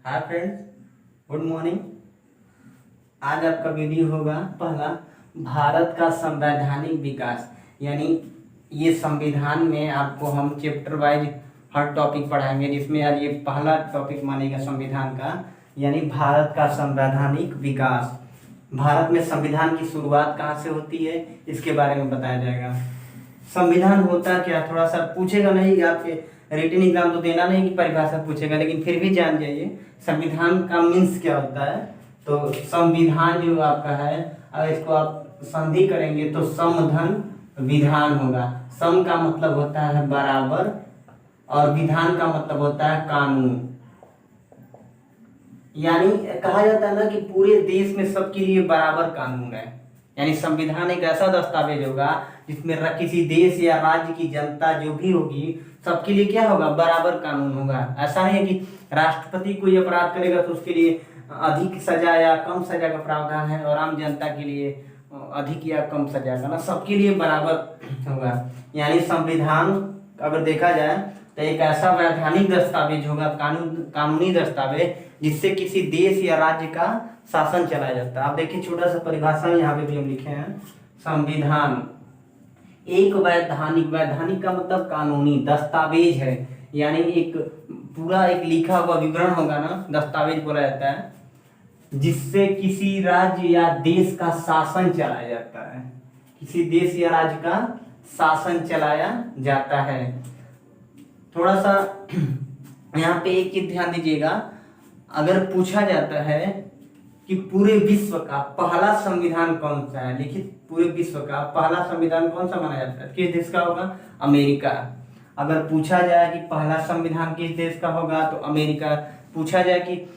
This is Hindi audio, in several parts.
Hi friends, good morning. आज आपका वीडियो होगा पहला भारत का संवैधानिक विकास, यानी ये संविधान में आपको हम चैप्टर वाइज हर टॉपिक पढ़ाएंगे, जिसमें आज ये पहला टॉपिक मानेगा संविधान का, यानी भारत का संवैधानिक विकास। भारत में संविधान की शुरुआत कहाँ से होती है, इसके बारे में बताया जाएगा। संविधान होता क्या, थोड़ा सा पूछेगा नहीं, आपके रिटन एग्जाम तो देना नहीं कि परिभाषा पूछेगा, लेकिन फिर भी जान जाइए संविधान का मीन्स क्या होता है। तो संविधान जो आपका है, अगर इसको आप संधि करेंगे तो समधन विधान होगा। सम का मतलब होता है बराबर और विधान का मतलब होता है कानून। यानी कहा जाता है ना कि पूरे देश में सबके लिए बराबर कानून है। यानी संविधान एक ऐसा दस्तावेज होगा जिसमें किसी देश या राज्य की जनता जो भी होगी सबके लिए क्या होगा, बराबर कानून होगा। ऐसा नहीं है कि राष्ट्रपति कोई अपराध करेगा तो उसके लिए अधिक सजा या कम सजा का प्रावधान है और आम जनता के लिए अधिक या कम सजा का, ना सबके लिए बराबर होगा। यानी संविधान अगर देखा जाए तो एक ऐसा वैधानिक दस्तावेज होगा, कानूनी दस्तावेज, जिससे किसी देश या राज्य का शासन चलाया जाता है। आप देखिए छोटा सा परिभाषा यहाँ पे भी हम लिखे हैं। संविधान एक वैधानिक का मतलब कानूनी दस्तावेज है, यानी एक पूरा एक लिखा हुआ विवरण होगा ना, दस्तावेज बोला जाता है, जिससे किसी राज्य या देश का शासन चलाया जाता है। किसी देश या राज्य का शासन चलाया जाता है। थोड़ा सा यहाँ पे एक चीज ध्यान दीजिएगा, अगर पूछा जाता है कि पूरे विश्व का पहला संविधान कौन सा है, लिखित पूरे विश्व का पहला संविधान कौन सा माना जाता है, किस देश का होगा, अमेरिका। अगर पूछा जाए कि पहला संविधान किस देश का होगा तो अमेरिका। पूछा जाए कि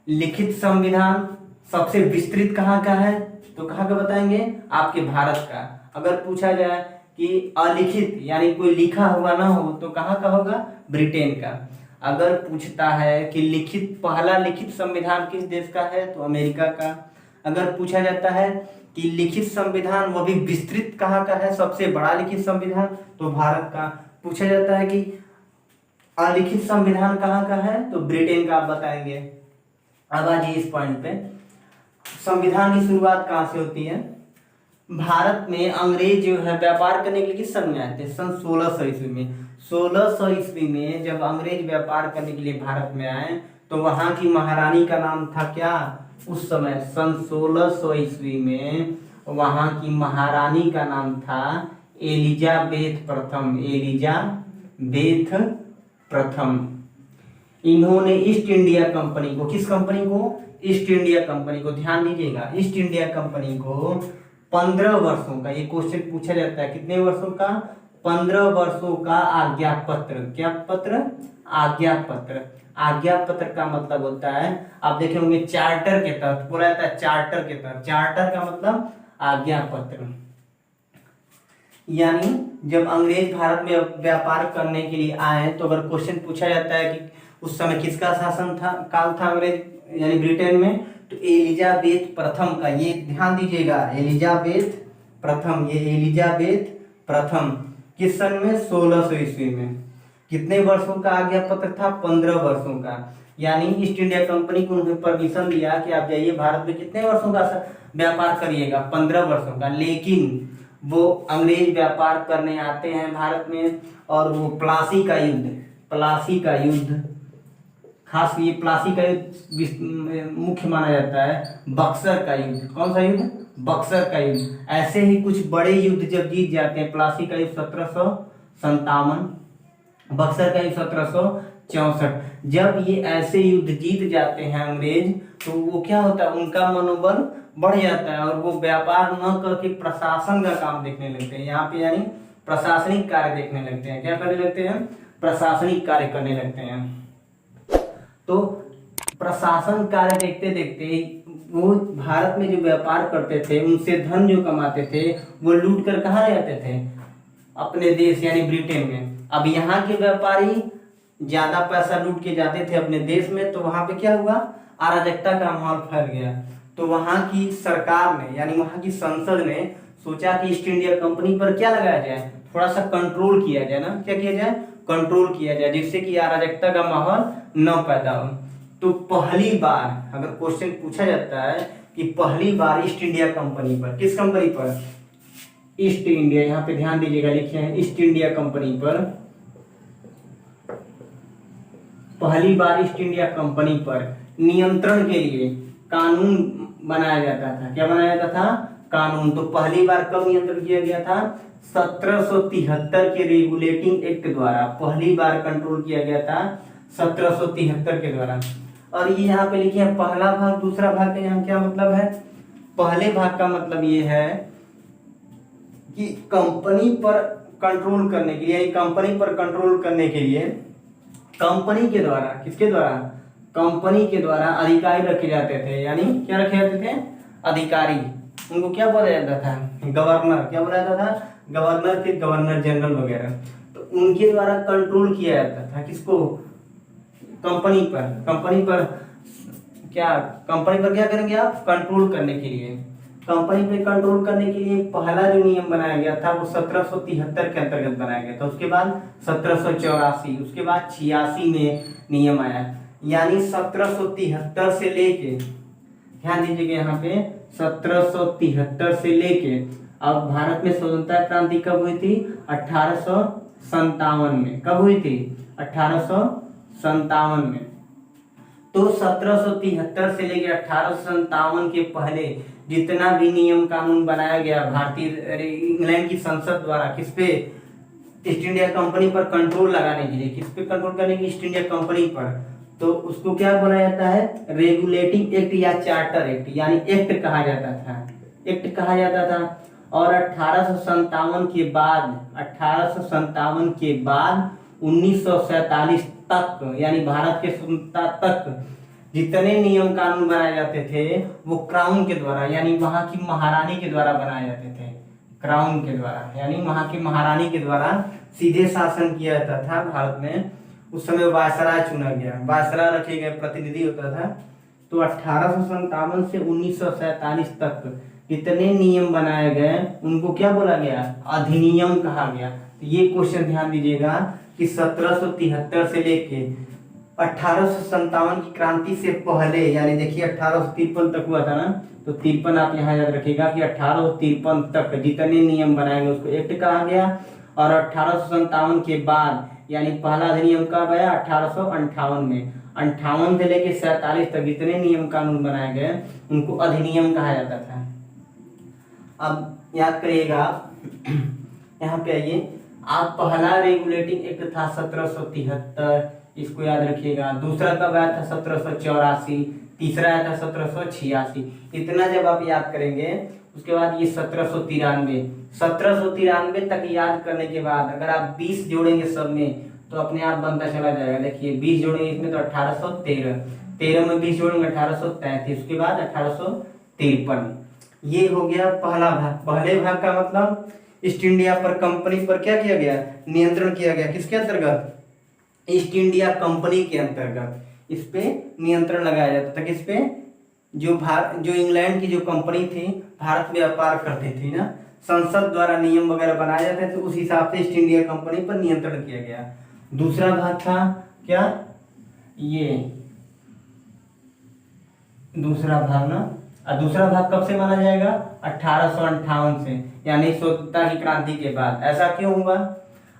लिखित संविधान सबसे विस्तृत कहाँ का है तो कहाँ का बताएंगे, आपके भारत का। अगर पूछा जाए कि अलिखित यानी कोई लिखा हुआ ना हो तो कहाँ का होगा, ब्रिटेन का। अगर पूछता है कि पहला लिखित संविधान किस देश का है तो अमेरिका का। अगर पूछा जाता है कि लिखित संविधान वो भी विस्तृत कहाँ का है, सबसे बड़ा लिखित संविधान, तो भारत का। पूछा जाता है कि अलिखित संविधान कहाँ का है तो ब्रिटेन का, आप बताएंगे। अब आइए इस पॉइंट पे, संविधान की शुरुआत कहाँ से होती है। भारत में अंग्रेज जो है व्यापार करने के लिए किस सन में आए थे, सन 1600 ईस्वी में। 1600 ईस्वी में जब अंग्रेज व्यापार करने के लिए भारत में आए तो वहां की महारानी का नाम था क्या, उस समय सन 1600 ईस्वी में वहां की महारानी का नाम था एलिजाबेथ प्रथम। एलिजाबेथ प्रथम। इन्होंने ईस्ट इंडिया कंपनी को, किस कंपनी को, ईस्ट इंडिया कंपनी को, ध्यान दीजिएगा, ईस्ट इंडिया कंपनी को 15 वर्षों का, ये क्वेश्चन पूछा जाता है, कितने वर्षों का, 15 वर्षों का आज्ञा पत्र। क्या पत्र, आज्ञा पत्र। आज्ञा पत्र का मतलब होता है, आप देखे होंगे चार्टर के तहत बोला जाता है, चार्टर के तहत। चार्टर का मतलब आज्ञा पत्र। यानी जब अंग्रेज भारत में व्यापार करने के लिए आए तो अगर क्वेश्चन पूछा जाता है कि उस समय किसका शासन था, काल था अंग्रेज यानी ब्रिटेन में, तो एलिजाबेथ प्रथम का, ये ध्यान दीजिएगा, एलिजाबेथ प्रथम। ये एलिजाबेथ प्रथम किस सन में, 1600 ईस्वी में। कितने वर्षों का आज्ञा पत्र था, 15 वर्षों का। यानी ईस्ट इंडिया कंपनी को उन्होंने परमिशन दिया कि आप जाइए भारत में कितने वर्षों का व्यापार करिएगा, 15 वर्षों का। लेकिन वो अंग्रेज व्यापार करने आते हैं भारत में और वो प्लासी का युद्ध, खास ये प्लासी का युद्ध मुख्य माना जाता है। बक्सर का युद्ध, कौन सा युद्ध, बक्सर का युद्ध। ऐसे ही कुछ बड़े युद्ध जब जीत जाते हैं, प्लासी का युद्ध 1757, बक्सर का युद्ध 1764, जब ये ऐसे युद्ध जीत जाते हैं अंग्रेज तो वो क्या होता है, उनका मनोबल बढ़ जाता है और वो व्यापार न करके प्रशासन का काम देखने लगते हैं। यहाँ पे यानी प्रशासनिक कार्य देखने लगते हैं। क्या करने लगते हैं, प्रशासनिक कार्य करने लगते हैं। तो प्रशासन कार्य देखते देखते वो भारत में जो व्यापार करते थे उनसे धन जो कमाते थे वो लूट कर कहाँ ले जाते थे, अपने देश यानी ब्रिटेन में। अब यहाँ के व्यापारी ज्यादा पैसा लूट के जाते थे अपने देश में, तो वहां पे क्या हुआ, अराजकता का माहौल फैल गया। तो वहां की सरकार ने यानी वहां की संसद ने सोचा कि ईस्ट इंडिया कंपनी पर क्या लगाया जाए, थोड़ा सा कंट्रोल किया जाए ना, क्या किया जाए, कंट्रोल किया जाए, जिससे कि अराजकता का माहौल न पैदा हो। तो पहली बार अगर क्वेश्चन पूछा जाता है कि पहली बार ईस्ट इंडिया कंपनी पर, किस कंपनी पर, ईस्ट इंडिया, यहाँ पे ध्यान दीजिएगा, लिखे हैं ईस्ट इंडिया कंपनी पर, पहली बार ईस्ट इंडिया कंपनी पर नियंत्रण के लिए कानून बनाया जाता था। क्या बनाया जाता था? कानून। तो पहली बार कब नियंत्रण किया गया था? 1773 के रेगुलेटिंग एक्ट द्वारा पहली बार कंट्रोल किया गया था 1773 के द्वारा। और ये यहाँ पे लिखे हैं पहला भाग, दूसरा भाग का यहाँ क्या मतलब है? पहले भाग का मतलब ये है कि कंपनी पर कंट्रोल करने के लिए, यानी कंपनी पर कंट्रोल करने के लिए कंपनी के द्वारा, किसके द्वारा? कंपनी के द्वारा अधिकारी रखे जाते थे। यानी क्या रखे जाते थे? अधिकारी। उनको क्या बोला जाता था? गवर्नर। क्या बोला जाता था? गवर्नर, फिर गवर्नर जनरल वगैरह। तो उनके द्वारा कंट्रोल किया जाता था। किसको? कंपनी पर। कंपनी पर क्या, कंपनी पर क्या करेंगे आप? कंट्रोल करने के लिए। कंपनी पे कंट्रोल करने के लिए पहला जो नियम बनाया गया था वो 1773 के अंतर्गत बनाया गया था। उसके बाद 1784, उसके बाद 86 में नियम आया। यानी 1773 से लेके, ध्यान दीजिएगा यहाँ पे, 1773 से लेके अब भारत में स्वतंत्रता क्रांति कब हुई थी? 1857 में। कब हुई थी? 1857 में। तो 1773 से लेकर 1857 के पहले जितना भी नियम कानून बनाया गया भारतीय इंग्लैंड की संसद द्वारा, किस पे? ईस्ट इंडिया कंपनी पर कंट्रोल लगाने के लिए। किस पे कंट्रोल करने के लिए? ईस्ट इंडिया कंपनी पर। तो उसको क्या बोला जाता है? रेगुलेटिंग एक्ट या चार्टर एक्ट, यानी एक्ट कहा जाता था। एक्ट कहा जाता था। और 1857 के बाद, 1857 के बाद 1947 तक, यानी भारत के स्वतंत्रता तक जितने नियम कानून बनाए जाते थे वो क्राउन के द्वारा, यानी वहां की महारानी के द्वारा बनाए जाते थे। क्राउन के द्वारा, यानी वहां की महारानी के द्वारा सीधे शासन किया जाता था भारत में। उस समय वायसराय चुना गया, वायसराय रखे गए, प्रतिनिधि होता था। तो 1857 से 1947 तक जितने नियम बनाए गए उनको क्या बोला गया? अधिनियम कहा गया। तो ये क्वेश्चन ध्यान दीजिएगा कि 1773 से लेके 1857 की क्रांति से पहले, यानी देखिए 1853 तक हुआ था ना, तो 53 आप यहाँ याद रखिएगा कि 1853 तक जितने नियम बनाए गए उसको एक्ट कहा गया। और 1857 के बाद, यानी पहला अधिनियम कब आया? 1858 में। 58 से लेके 47 तक जितने नियम कानून बनाए गए उनको अधिनियम कहा जाता था। अब याद करिएगा, यहाँ पे आइए, आप पहला रेगुलेटिंग एक्ट था 1773, इसको याद रखिएगा। दूसरा कब आया था? 1784। तीसरा आया था 1786। इतना जब आप याद करेंगे उसके बाद ये 1793 तक याद करने के बाद अगर आप 20 जोड़ेंगे सब में तो अपने आप बनता चला जाएगा। देखिए 20 जोड़ेंगे इसमें तो 1813, 13 में 20 जोड़ेंगे 1833, उसके बाद 1853। ये हो गया पहला भाग। पहले भाग का मतलब ईस्ट इंडिया पर कंपनी पर क्या किया गया? नियंत्रण किया गया। किसके अंतर्गत? ईस्ट इंडिया कंपनी के अंतर्गत इस पे नियंत्रण लगाया जाता था। किस पे? जो इंग्लैंड की जो कंपनी थी, भारत में व्यापार करती थी ना, संसद द्वारा नियम वगैरह बनाए जाते थे, उस हिसाब से ईस्ट इंडिया कंपनी पर नियंत्रण किया गया। दूसरा भाग था क्या? ये दूसरा भाग ना, दूसरा भाग कब से माना जाएगा? 1858 से, यानी स्वतंत्रता की क्रांति के बाद। ऐसा क्यों हुआ?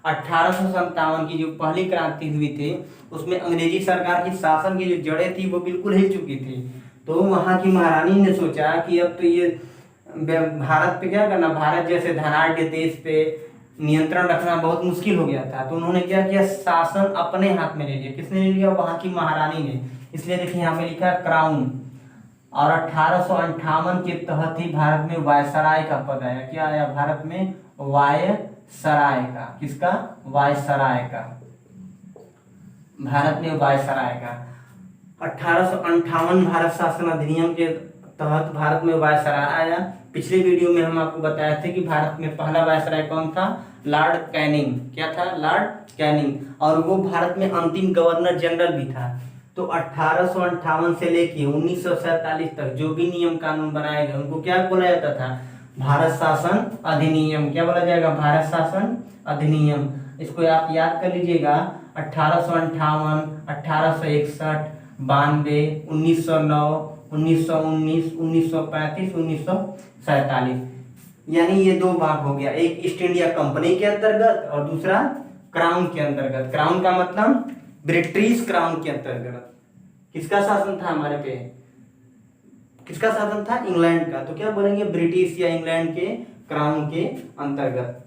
1857 की जो पहली क्रांति हुई थी उसमें अंग्रेजी सरकार की शासन की जो जड़ें थी वो बिल्कुल हिल चुकी थी। तो वहां की महारानी ने सोचा कि अब तो ये भारत पे क्या करना, भारत जैसे धनाढ़ देश पे नियंत्रण रखना बहुत मुश्किल हो गया था। तो उन्होंने क्या किया? शासन अपने हाथ में ले लिया। किसने ले लिया? वहां की महारानी ने। इसलिए देखिए यहाँ पे लिखा है क्राउन। और 1858 के तहत ही भारत में वायसराय का पद आया। क्या आया भारत में? वायसराय का। किसका? वायसराय का। भारत में वायसराय का 1858 भारत शासन अधिनियम के तहत भारत में वायसराय आया। पिछले वीडियो में हम आपको बताए थे कि भारत में पहला वायसराय कौन था? Lord Canning. क्या था? Lord Canning. और वो भारत में अंतिम गवर्नर जनरल भी था। तो 1858 से लेके 1947 तक जो भी नियम कानून बनाए गए उनको क्या बोला जाता था? भारत शासन अधिनियम। क्या बोला जाएगा? भारत शासन अधिनियम। इसको आप याद कर लीजिएगा। 1858, 1861, 92, 1909, 1919, 1935, 1947। यानी ये दो भाग हो गया, एक ईस्ट इंडिया कंपनी के अंतर्गत और दूसरा क्राउन के अंतर्गत। क्राउन का मतलब ब्रिटिश क्राउन के अंतर्गत। किसका शासन था हमारे पे? किसका शासन था? इंग्लैंड का। तो क्या बोलेंगे? ब्रिटिश या इंग्लैंड के क्राउन के अंतर्गत।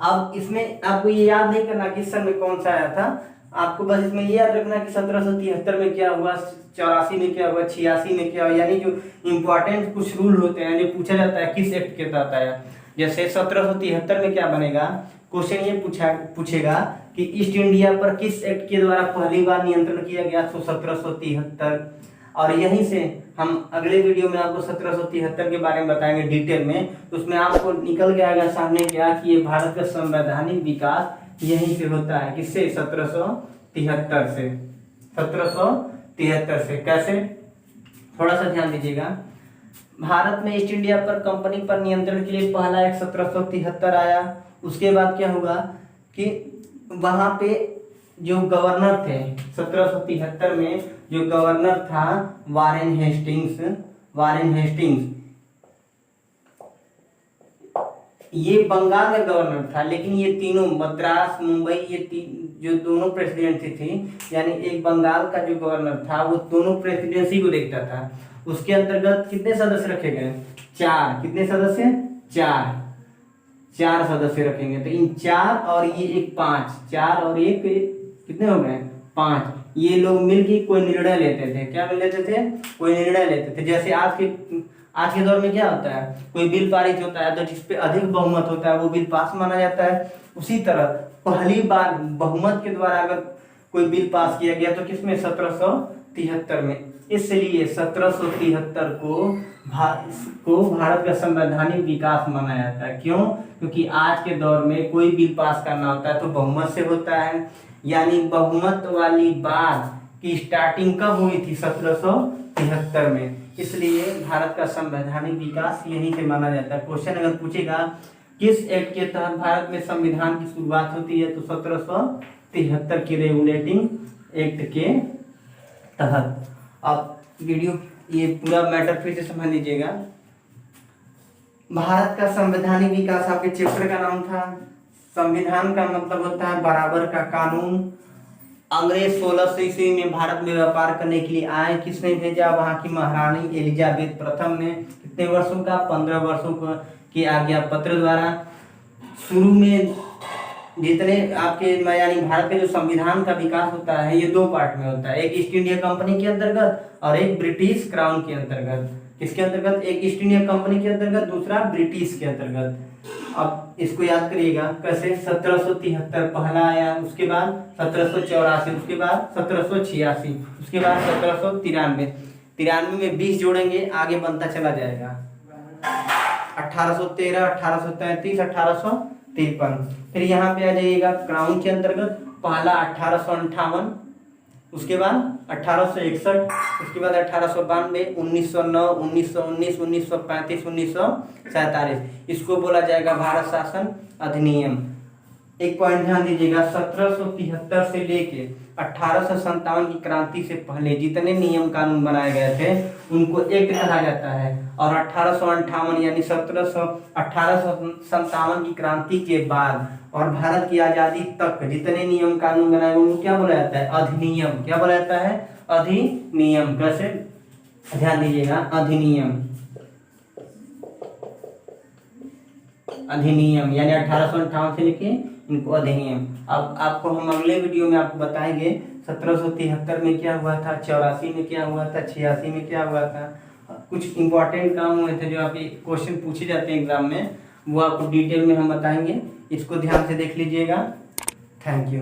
अब इसमें आपको ये याद नहीं करना किस सन में कौन सा आया था, आपको बस इसमें ये याद रखना कि 1773 में क्या हुआ, 84 में क्या हुआ, 86 में क्या हुआ। यानी जो इंपॉर्टेंट कुछ रूल होते हैं जो पूछा जाता है किस एक्ट के तहत आया। जैसे 1773 में क्या बनेगा, क्वेश्चन ये पूछेगा कि ईस्ट इंडिया पर किस एक्ट के द्वारा पहली बार नियंत्रण किया गया, तो 1773। और यहीं से हम अगले वीडियो में आपको 1773 के बारे में बताएंगे डिटेल में। तो उसमें आपको निकल गया सामने क्या कि ये भारत का संवैधानिक विकास यहीं से होता है। किससे? 1773 से। 1773 से। कैसे? थोड़ा सा ध्यान दीजिएगा। भारत में ईस्ट इंडिया पर कंपनी पर नियंत्रण के लिए पहला एक 1773 आया। उसके बाद क्या हुआ कि वहां पे जो गवर्नर थे 1773 में, जो गवर्नर था वारेन हेस्टिंग्स। ये बंगाल का गवर्नर था, लेकिन ये तीनों मद्रास, मुंबई, ये जो दोनों प्रेसिडेंसी थी, यानी एक बंगाल का जो गवर्नर था वो दोनों प्रेसिडेंसी को देखता था। उसके अंतर्गत कितने सदस्य रखे गए? 4। कितने सदस्य? 4 सदस्य रखेंगे। तो इन 4 और ये एक 5, 4 और एक कितने हो गए? 5। ये लोग मिलकर कोई निर्णय लेते थे। क्या लेते थे? कोई निर्णय लेते थे। जैसे आज के दौर में क्या होता है, कोई बिल पारित होता है तो जिसपे अधिक बहुमत होता है वो बिल पास माना जाता है। उसी तरह पहली बार बहुमत के द्वारा अगर कोई बिल पास किया गया तो किसमें? 1773 में। इसलिए 1773 को भारत का संवैधानिक विकास माना जाता है। क्यों? क्योंकि आज के दौर में कोई बिल पास करना होता है तो बहुमत से होता है। यानी बहुमत वाली बात की स्टार्टिंग कब हुई थी? 1773 में। इसलिए भारत का संवैधानिक विकास यहीं से माना जाता है। क्वेश्चन अगर पूछेगा किस एक्ट के तहत भारत में संविधान की शुरुआत होती है, तो 1773 के रेगुलेटिंग एक्ट के तहत। अब वीडियो ये पूरा मैटर फिर से समझ लीजिएगा। भारत का संवैधानिक विकास आपके चैप्टर का नाम था। संविधान का मतलब होता है बराबर का कानून। अंग्रेज 1600 ईस्वी में भारत में व्यापार करने के लिए आए। किसने भेजा? वहां की महारानी एलिजाबेथ प्रथम ने। कितने वर्षों का? 15 वर्षों के आज्ञा पत्र द्वारा। शुरू में जितने आपके यानी भारत के जो संविधान का विकास होता है ये 2 पार्ट में होता है, एक ईस्ट इंडिया कंपनी के अंतर्गत और एक ब्रिटिश क्राउन के अंतर्गत। किसके अंतर्गत? एक ईस्ट इंडिया कंपनी के अंतर्गत, दूसरा ब्रिटिश के अंतर्गत। अब इसको याद करिएगा कैसे। 1773 पहला आया, उसके बाद 1784, उसके बाद 1786, उसके बाद 1793। 93 में 20 जोड़ेंगे, आगे बनता चला जाएगा। 1813, 1833, 1853। फिर यहाँ पे आ जाइएगा क्राउन के अंतर्गत। पहला 1858, उसके बाद 1861, उसके बाद 1892, 1909, 1919, 1935, 1947। इसको बोला जाएगा भारत शासन अधिनियम। एक पॉइंट ध्यान दीजिएगा, 1773 से लेके 1857 की क्रांति से पहले जितने नियम कानून बनाए गए थे उनको एक्ट कहा जाता है। और 1858 यानी 1857 की क्रांति के बाद और भारत की आजादी तक जितने नियम कानून बनाए उनको क्या बोला जाता है? अधिनियम। क्या बोला जाता है? अधिनियम। कैसे? ध्यान दीजिएगा, अधिनियम। अधिनियम यानी 1858 से लेके इनको अधिनियम। अब आपको हम अगले वीडियो में आपको बताएंगे 1773 में क्या हुआ था, 84 में क्या हुआ था, 86 में क्या हुआ था। कुछ इंपॉर्टेंट काम हुए थे जो आप क्वेश्चन पूछे जाते हैं एग्जाम में, वो आपको डिटेल में हम बताएंगे। इसको ध्यान से देख लीजिएगा। Thank you.